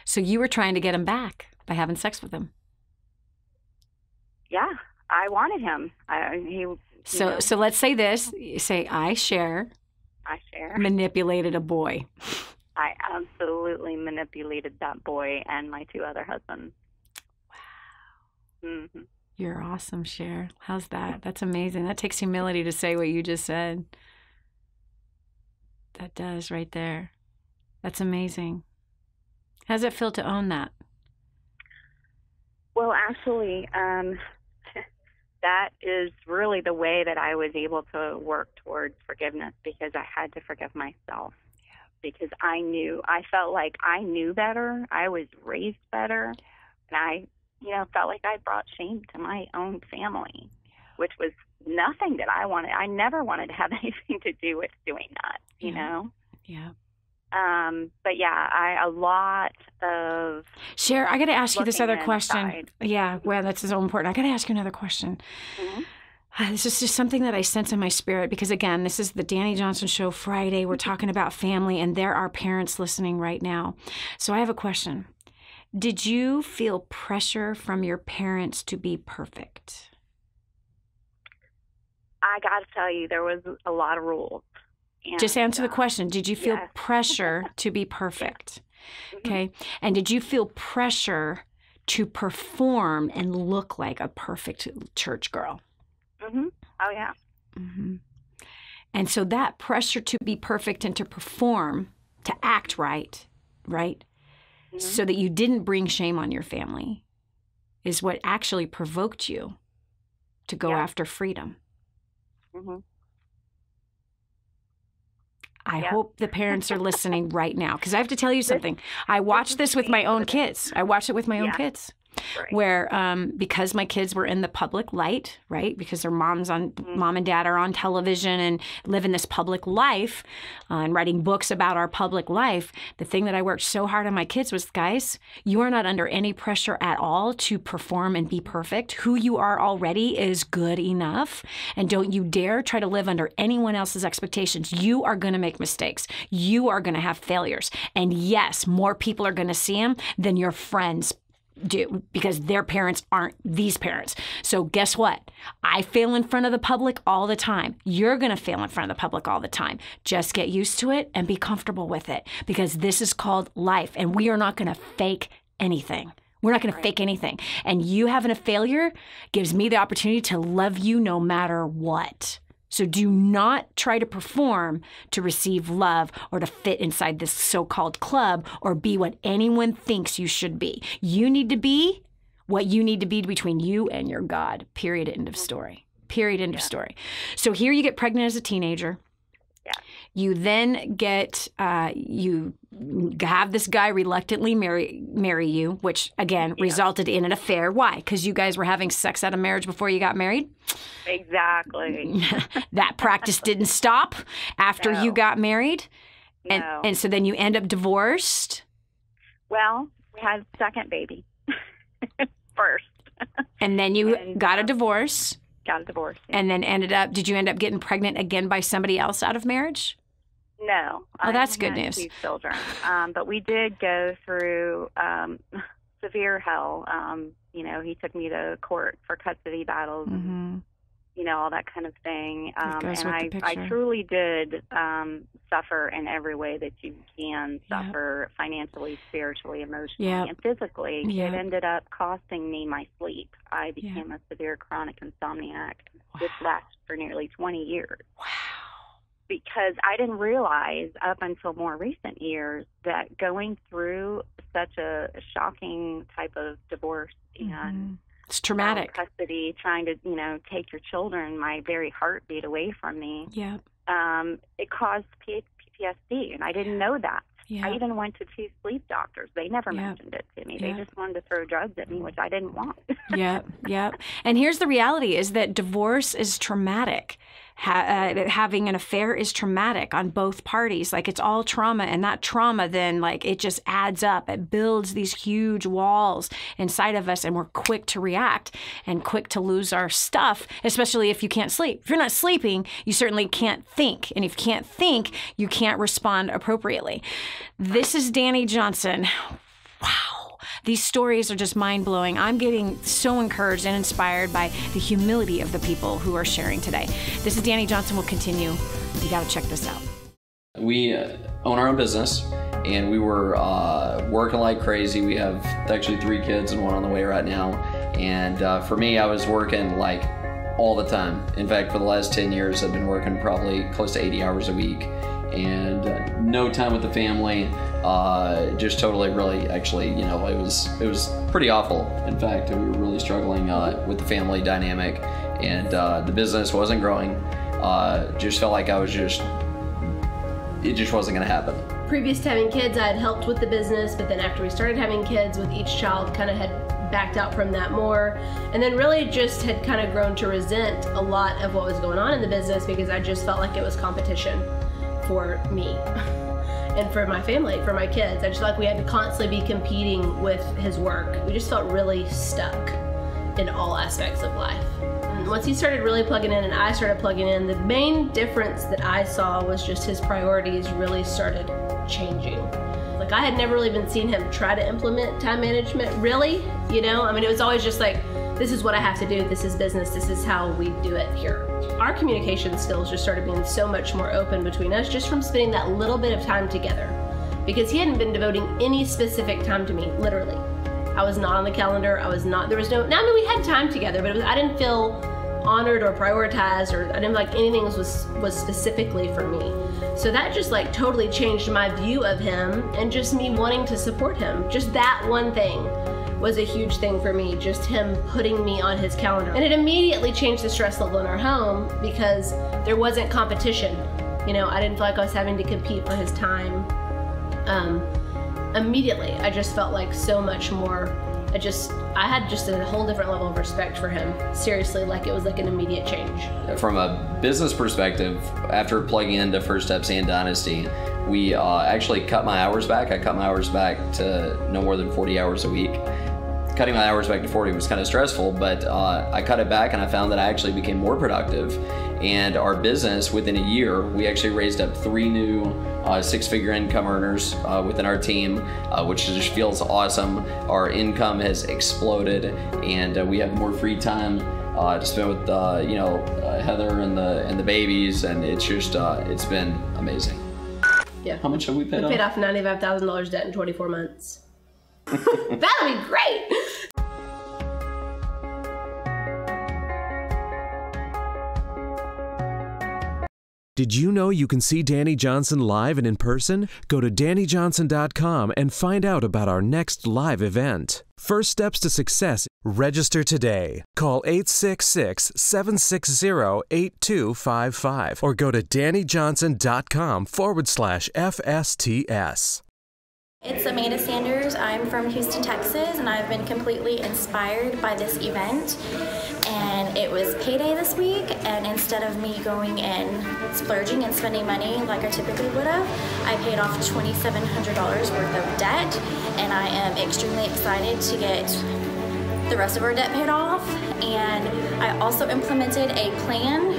So you were trying to get him back by having sex with him. Yeah, I wanted him. So let's say this. You say, I share. Manipulated a boy. I absolutely manipulated that boy and my 2 other husbands. Wow. Mm-hmm. You're awesome, Cher. How's that? That's amazing. That takes humility to say what you just said. That does right there. That's amazing. How does it feel to own that? Well, actually, that is really the way that I was able to work towards forgiveness, because I had to forgive myself. Because I felt like I knew better. I was raised better. And I, felt like I brought shame to my own family, which was nothing that I wanted. I never wanted to have anything to do with doing that, you know? Yeah. But yeah, a lot of... Cher, I got to ask you this other question. Inside. Yeah, well, that's so important. I got to ask you another question. Mm-hmm. This is just something that I sense in my spirit, because again, this is the Dani Johnson Show Friday. We're talking about family, and there are parents listening right now. So I have a question. Did you feel pressure from your parents to be perfect? I got to tell you, there was a lot of rules. And, just answer the question. Did you feel pressure to be perfect? Okay. And did you feel pressure to perform and look like a perfect church girl? Mm-hmm. Oh, yeah. Mm-hmm. And so that pressure to be perfect and to perform, to act right, mm-hmm. so that you didn't bring shame on your family, is what actually provoked you to go after freedom. Mm-hmm. I hope the parents are listening right now, because I have to tell you something. I watched this with my own kids. I watched it with my own kids. Right. Where because my kids were in the public light, right? Because their mom and dad are on television and living this public life and writing books about our public life. The thing that I worked so hard on my kids was, guys, you are not under any pressure at all to perform and be perfect. Who you are already is good enough. And don't you dare try to live under anyone else's expectations. You are going to make mistakes. You are going to have failures. And yes, more people are going to see them than your friends do, because their parents aren't these parents. So guess what? I fail in front of the public all the time. You're going to fail in front of the public all the time. Just get used to it and be comfortable with it, because this is called life, and we are not going to fake anything. We're not going to fake anything. And you having a failure gives me the opportunity to love you no matter what. So do not try to perform to receive love or to fit inside this so-called club or be what anyone thinks you should be. You need to be what you need to be between you and your God. Period. End of story. Period. End of story. So here you get pregnant as a teenager. Yeah. You then get, you have this guy reluctantly marry you, which again resulted in an affair. Why? Because you guys were having sex out of marriage before you got married? Exactly. That practice didn't stop after you got married? No. And so then you end up divorced? Well, we had a second baby first. And then you got a divorce? Got a divorce. Yeah. And then did you end up getting pregnant again by somebody else out of marriage? No. Oh, that's I good had news. 2 children. But we did go through severe hell. You know, he took me to court for custody battles, you know, all that kind of thing. And I truly did suffer in every way that you can suffer, financially, spiritually, emotionally, and physically. It ended up costing me my sleep. I became a severe chronic insomniac, which lasted for nearly 20 years. Wow. Because I didn't realize up until more recent years that going through such a shocking type of divorce and it's traumatic. Custody, trying to, you know, take your children, my very heartbeat away from me. Yeah. It caused PTSD, and I didn't know that. Yeah. I even went to 2 sleep doctors. They never mentioned it to me. They just wanted to throw drugs at me, which I didn't want. Yeah. And here's the reality is that divorce is traumatic. Having an affair is traumatic on both parties. Like, it's all trauma, and that trauma then, like, it just adds up. It builds these huge walls inside of us, and we're quick to react and quick to lose our stuff, especially if you can't sleep. If you're not sleeping, you certainly can't think. And if you can't think, you can't respond appropriately. This is Dani Johnson. Wow. These stories are just mind-blowing. I'm getting so encouraged and inspired by the humility of the people who are sharing today. This is Dani Johnson. We'll continue. You got to check this out. We own our own business, and we were working like crazy. We have actually 3 kids and 1 on the way right now. And for me, I was working like all the time. In fact, for the last 10 years, I've been working probably close to 80 hours a week. And no time with the family, just totally, really, actually, you know, it was pretty awful. In fact, we were really struggling with the family dynamic, and the business wasn't growing. Just felt like it just wasn't going to happen. Previous to having kids, I had helped with the business, but then after we started having kids with each child, kind of had backed out from that more, and then really just had kind of grown to resent a lot of what was going on in the business because I just felt like it was competition for me and for my family, for my kids. I just felt like we had to constantly be competing with his work. We just felt really stuck in all aspects of life. And once he started really plugging in and I started plugging in, the main difference that I saw was just his priorities really started changing. Like, I had never really even seen him try to implement time management, really, you know? I mean, it was always just like, this is what I have to do, this is business, this is how we do it here. Our communication skills just started being so much more open between us just from spending that little bit of time together. Because he hadn't been devoting any specific time to me, literally. I was not on the calendar, I mean, we had time together, but I didn't feel honored or prioritized, or I didn't feel like anything was specifically for me. So that just like totally changed my view of him and just me wanting to support him. Just that one thing was a huge thing for me, just him putting me on his calendar. And it immediately changed the stress level in our home because there wasn't competition. You know, I didn't feel like I was having to compete for his time. Immediately, I just felt like so much more, I had just a whole different level of respect for him. Seriously, like it was like an immediate change. From a business perspective, after plugging into First Steps and Dynasty, we actually cut my hours back. I cut my hours back to no more than 40 hours a week. Cutting my hours back to 40 was kind of stressful, but I cut it back and I found that I actually became more productive. And our business, within a year, we actually raised up 3 new 6-figure income earners within our team, which just feels awesome. Our income has exploded, and we have more free time to spend with Heather and the babies, and it's just it's been amazing. Yeah. How much have we paid off? We paid off $95,000 debt in 24 months. That'll be great. Did you know you can see Dani Johnson live and in person? Go to DaniJohnson.com and find out about our next live event. First Steps to Success. Register today. Call 866-760-8255 or go to DaniJohnson.com/FSTS. It's Amanda Sanders. I'm from Houston, Texas, and I've been completely inspired by this event. And it was payday this week, and instead of me going and splurging and spending money like I typically would have, I paid off $2,700 worth of debt, and I am extremely excited to get the rest of our debt paid off. And I also implemented a plan.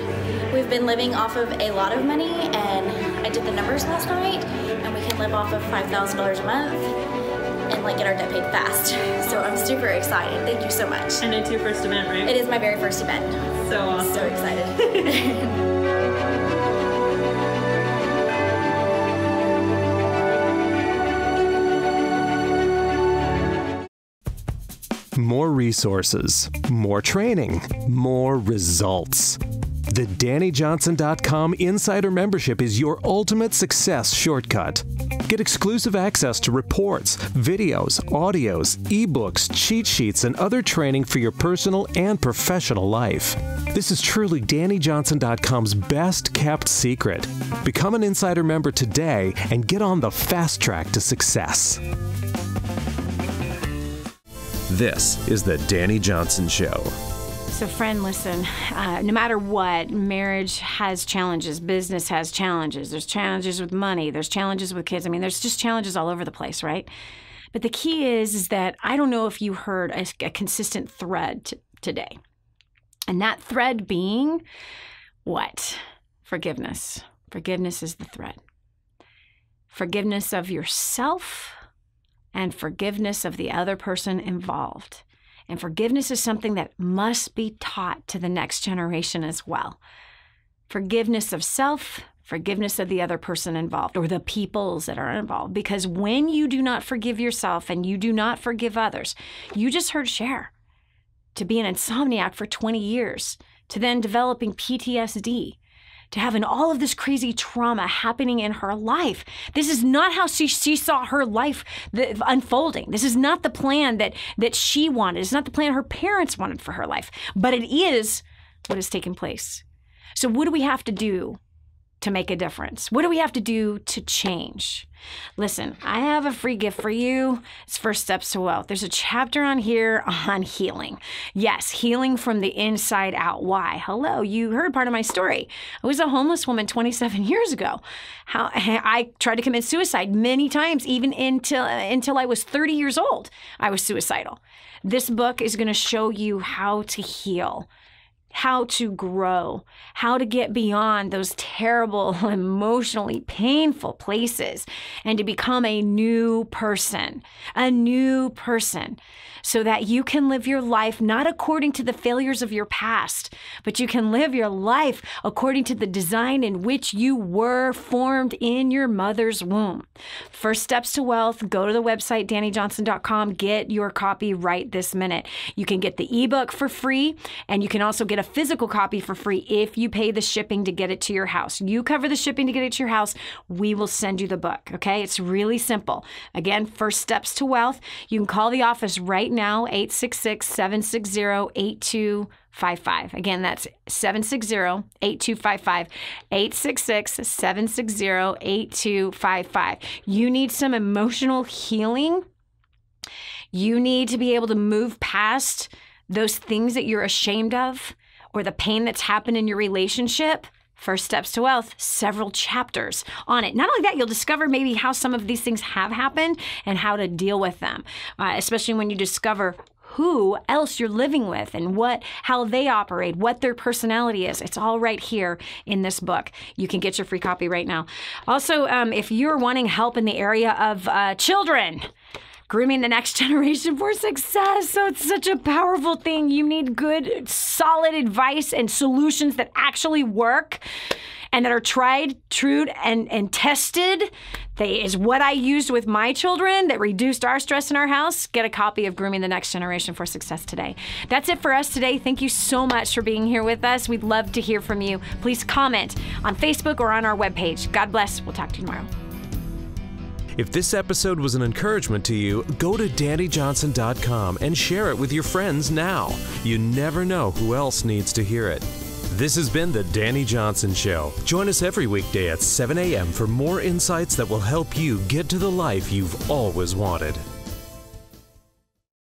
We've been living off of a lot of money, and I did the numbers last night, and we can live off of $5,000 a month and like get our debt paid fast. So I'm super excited. Thank you so much. And it's your first event, right? It is my very first event. So awesome. So excited. More resources, more training, more results. The DaniJohnson.com Insider membership is your ultimate success shortcut. Get exclusive access to reports, videos, audios, ebooks, cheat sheets, and other training for your personal and professional life. This is truly DaniJohnson.com's best kept secret. Become an Insider member today and get on the fast track to success. This is the Dani Johnson Show. So friend, listen, no matter what, marriage has challenges, business has challenges. There's challenges with money. There's challenges with kids. I mean, there's just challenges all over the place, right? But the key is that I don't know if you heard a consistent thread today. And that thread being what? Forgiveness. Forgiveness is the thread. Forgiveness of yourself and forgiveness of the other person involved. And forgiveness is something that must be taught to the next generation as well. Forgiveness of self, forgiveness of the other person involved, or the peoples that are involved. Because when you do not forgive yourself and you do not forgive others, you just heard Cher, to be an insomniac for 20 years, to then developing PTSD, to having all of this crazy trauma happening in her life. This is not how she saw her life unfolding. This is not the plan that she wanted. It's not the plan her parents wanted for her life. But it is what has taken place. So what do we have to do to make a difference? What do we have to do to change? Listen, I have a free gift for you. It's First Steps to Wealth. There's a chapter on here on healing. Yes, healing from the inside out. Why? Hello, you heard part of my story. I was a homeless woman 27 years ago. How I tried to commit suicide many times, even until I was 30 years old. I was suicidal. This book is going to show you how to heal, how to grow, how to get beyond those terrible, emotionally painful places and to become a new person, so that you can live your life not according to the failures of your past, but you can live your life according to the design in which you were formed in your mother's womb. First Steps to Wealth, go to the website, DaniJohnson.com, get your copy right this minute. You can get the ebook for free, and you can also get a physical copy for free if you pay the shipping to get it to your house. You cover the shipping to get it to your house, we will send you the book, okay? It's really simple. Again, First Steps to Wealth. You can call the office right now, 866-760-8255. Again, that's 760-8255, 866-760-8255. You need some emotional healing. You need to be able to move past those things that you're ashamed of or the pain that's happened in your relationship. First Steps to Wealth, several chapters on it. Not only that, you'll discover maybe how some of these things have happened and how to deal with them, especially when you discover who else you're living with and how they operate, what their personality is. It's all right here in this book. You can get your free copy right now. Also, if you're wanting help in the area of children, grooming the next generation for success. So it's such a powerful thing. You need good, solid advice and solutions that actually work. and that are tried, true, and tested. They is what I used with my children that reduced our stress in our house. Get a copy of Grooming the Next Generation for Success today. That's it for us today. Thank you so much for being here with us. We'd love to hear from you. Please comment on Facebook or on our webpage. God bless. We'll talk to you tomorrow. If this episode was an encouragement to you, go to DaniJohnson.com and share it with your friends now. You never know who else needs to hear it. This has been The Dani Johnson Show. Join us every weekday at 7 a.m. for more insights that will help you get to the life you've always wanted.